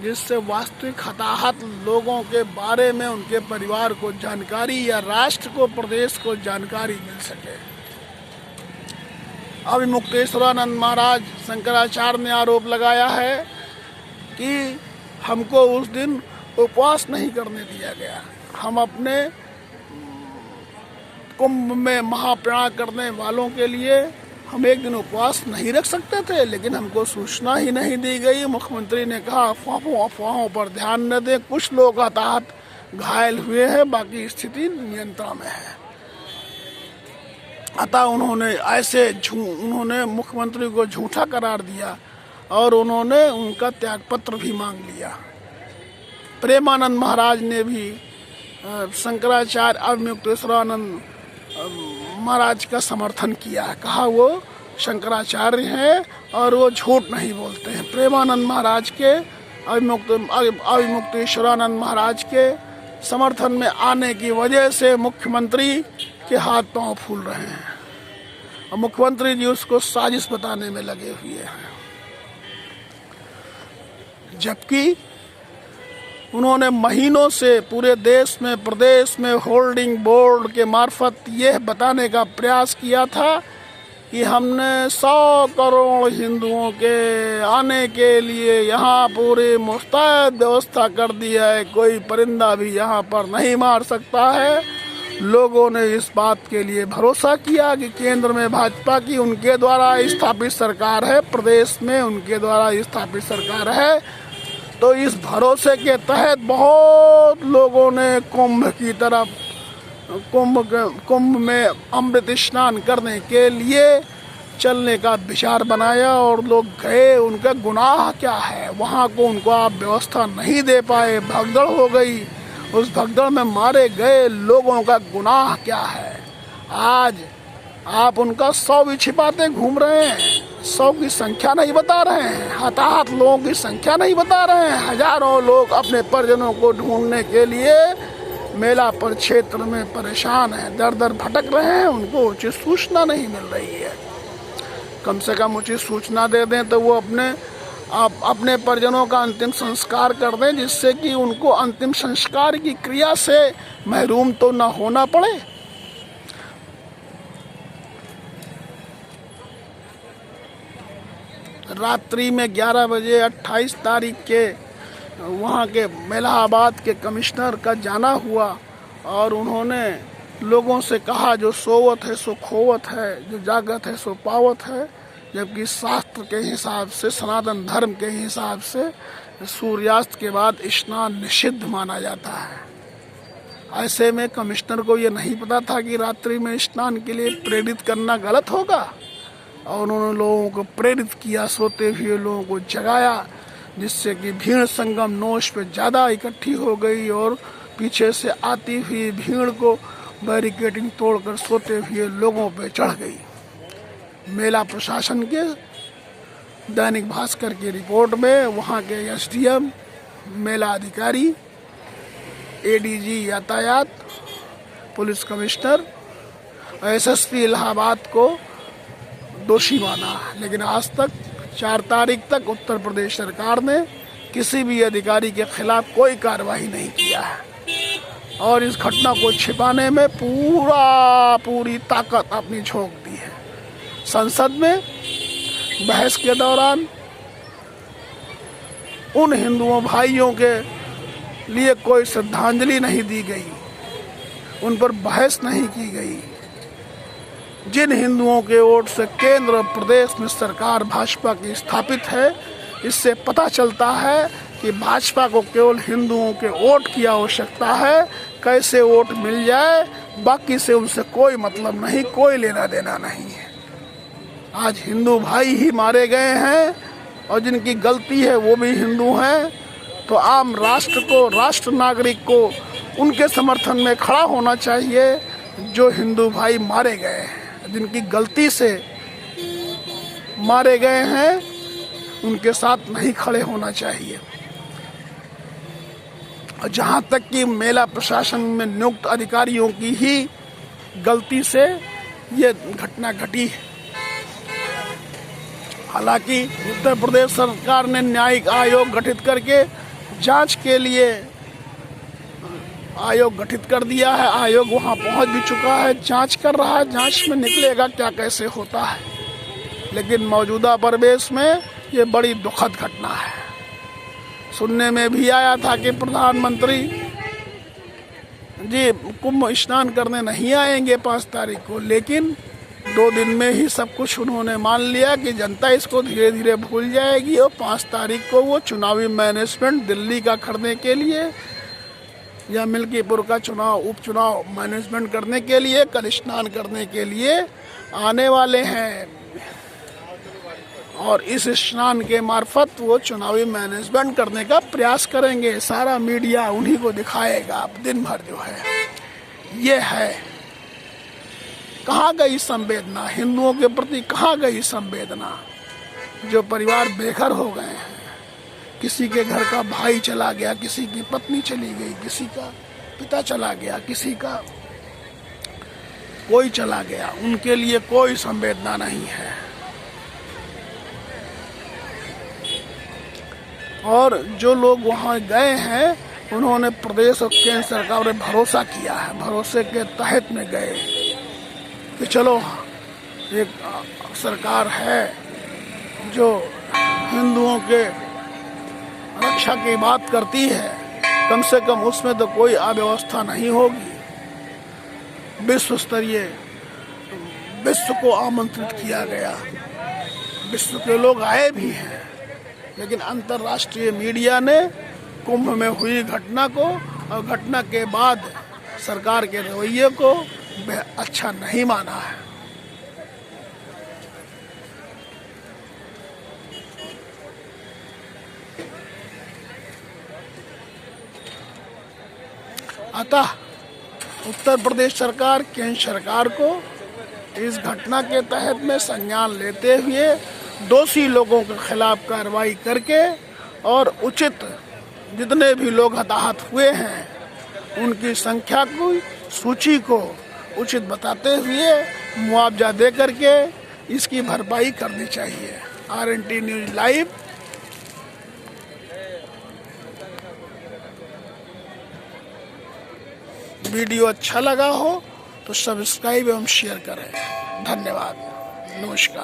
जिससे वास्तविक हताहत लोगों के बारे में उनके परिवार को जानकारी या राष्ट्र को, प्रदेश को जानकारी मिल सके। अभिमुक्तेश्वरानंद महाराज शंकराचार्य ने आरोप लगाया है कि हमको उस दिन उपवास नहीं करने दिया गया। हम अपने कुंभ में महाप्रयाण करने वालों के लिए हम एक दिन उपवास नहीं रख सकते थे, लेकिन हमको सूचना ही नहीं दी गई। मुख्यमंत्री ने कहा अफवाहों पर ध्यान न दें, कुछ लोग हताहत घायल हुए हैं, बाकी स्थिति नियंत्रण में है। अतः उन्होंने मुख्यमंत्री को झूठा करार दिया और उन्होंने उनका त्यागपत्र भी मांग लिया। प्रेमानंद महाराज ने भी शंकराचार्य अभिमुक्तेश्वरानंद महाराज का समर्थन किया, कहा वो शंकराचार्य हैं और वो झूठ नहीं बोलते हैं। प्रेमानंद महाराज के अभिमुक्तेश्वरानंद महाराज के समर्थन में आने की वजह से मुख्यमंत्री के हाथ पांव फूल रहे हैं और मुख्यमंत्री जी उसको साजिश बताने में लगे हुए हैं, जबकि उन्होंने महीनों से पूरे देश में, प्रदेश में होल्डिंग बोर्ड के मार्फत यह बताने का प्रयास किया था कि हमने 100 करोड़ हिंदुओं के आने के लिए यहाँ पूरी मुस्तैद व्यवस्था कर दिया है, कोई परिंदा भी यहाँ पर नहीं मार सकता है। लोगों ने इस बात के लिए भरोसा किया कि केंद्र में भाजपा की उनके द्वारा स्थापित सरकार है, प्रदेश में उनके द्वारा स्थापित सरकार है। तो इस भरोसे के तहत बहुत लोगों ने कुंभ में अमृत स्नान करने के लिए चलने का विचार बनाया और लोग गए। उनका गुनाह क्या है, वहाँ को उनको आप व्यवस्था नहीं दे पाए, भगदड़ हो गई, उस भगदड़ में मारे गए लोगों का गुनाह क्या है। आज आप उनका 100 भी छिपाते घूम रहे हैं, 100 की संख्या नहीं बता रहे हैं, हताहत लोगों की संख्या नहीं बता रहे हैं। हजारों लोग अपने परिजनों को ढूंढने के लिए मेला पर क्षेत्र में परेशान हैं, दर दर भटक रहे हैं, उनको उचित सूचना नहीं मिल रही है। कम से कम उचित सूचना दे दें तो वो अपने परिजनों का अंतिम संस्कार कर दें, जिससे कि उनको अंतिम संस्कार की क्रिया से महरूम तो न होना पड़े। रात्रि में 11 बजे 28 तारीख के वहाँ के इलाहाबाद के कमिश्नर का जाना हुआ और उन्होंने लोगों से कहा जो सोवत है सो खोवत है, जो जागत है सो पावत है। जबकि शास्त्र के हिसाब से, सनातन धर्म के हिसाब से सूर्यास्त के बाद स्नान निषिद्ध माना जाता है। ऐसे में कमिश्नर को ये नहीं पता था कि रात्रि में स्नान के लिए प्रेरित करना गलत होगा और उन्होंने लोगों को प्रेरित किया, सोते हुए लोगों को जगाया, जिससे कि भीड़ संगम नोश पे ज़्यादा इकट्ठी हो गई और पीछे से आती हुई भीड़ को बैरिकेडिंग तोड़कर सोते हुए लोगों पे चढ़ गई। मेला प्रशासन के दैनिक भास्कर की रिपोर्ट में वहाँ के एसडीएम, मेला अधिकारी, एडीजी यातायात, पुलिस कमिश्नर, एसएसपी इलाहाबाद को दोषी माना, लेकिन आज तक 4 तारीख तक उत्तर प्रदेश सरकार ने किसी भी अधिकारी के खिलाफ कोई कार्रवाई नहीं किया है और इस घटना को छिपाने में पूरी ताकत अपनी झोंक दी है। संसद में बहस के दौरान उन हिंदुओं भाइयों के लिए कोई श्रद्धांजलि नहीं दी गई, उन पर बहस नहीं की गई। जिन हिंदुओं के वोट से केंद्र और प्रदेश में सरकार भाजपा की स्थापित है, इससे पता चलता है कि भाजपा को केवल हिंदुओं के वोट की आवश्यकता है। कैसे वोट मिल जाए, बाकी से उनसे कोई मतलब नहीं, कोई लेना देना नहीं है। आज हिंदू भाई ही मारे गए हैं और जिनकी गलती है वो भी हिंदू हैं। तो आम राष्ट्र को, राष्ट्र नागरिक को उनके समर्थन में खड़ा होना चाहिए जो हिंदू भाई मारे गए हैं, जिनकी गलती से मारे गए हैं, उनके साथ नहीं खड़े होना चाहिए। और जहाँ तक कि मेला प्रशासन में नियुक्त अधिकारियों की ही गलती से ये घटना घटी है। हालांकि उत्तर प्रदेश सरकार ने न्यायिक आयोग गठित करके जांच के लिए आयोग गठित कर दिया है। आयोग वहां पहुंच भी चुका है, जांच कर रहा है, जांच में निकलेगा क्या कैसे होता है। लेकिन मौजूदा परिवेश में ये बड़ी दुखद घटना है। सुनने में भी आया था कि प्रधानमंत्री जी कुंभ स्नान करने नहीं आएंगे 5 तारीख को, लेकिन 2 दिन में ही सब कुछ उन्होंने मान लिया कि जनता इसको धीरे धीरे भूल जाएगी और 5 तारीख को वो चुनावी मैनेजमेंट दिल्ली का करने के लिए या मिल्कीपुर का उपचुनाव मैनेजमेंट करने के लिए, कल स्नान करने के लिए आने वाले हैं। और इस स्नान के मार्फत वो चुनावी मैनेजमेंट करने का प्रयास करेंगे। सारा मीडिया उन्हीं को दिखाएगा दिन भर जो है। ये है, कहाँ गई संवेदना हिंदुओं के प्रति, कहाँ गई संवेदना। जो परिवार बेघर हो गए हैं, किसी के घर का भाई चला गया, किसी की पत्नी चली गई, किसी का पिता चला गया, किसी का कोई चला गया, उनके लिए कोई संवेदना नहीं है। और जो लोग वहां गए हैं उन्होंने प्रदेश और केंद्र सरकार पर भरोसा किया है, भरोसे के तहत में गए कि चलो एक सरकार है जो हिंदुओं के रक्षा की बात करती है, कम से कम उसमें तो कोई अव्यवस्था नहीं होगी। विश्व स्तरीय विश्व को आमंत्रित किया गया, विश्व के लोग आए भी हैं, लेकिन अंतर्राष्ट्रीय मीडिया ने कुंभ में हुई घटना को और घटना के बाद सरकार के रवैये को अच्छा नहीं माना है। अतः उत्तर प्रदेश सरकार केंद्र सरकार को इस घटना के तहत में संज्ञान लेते हुए दोषी लोगों के खिलाफ कार्रवाई करके और उचित जितने भी लोग हताहत हुए हैं उनकी संख्या की सूची को उचित बताते हुए मुआवजा दे करके इसकी भरपाई करनी चाहिए। RNT news live. वीडियो अच्छा लगा हो तो सब्सक्राइब एवं शेयर करें। धन्यवाद, नमस्कार।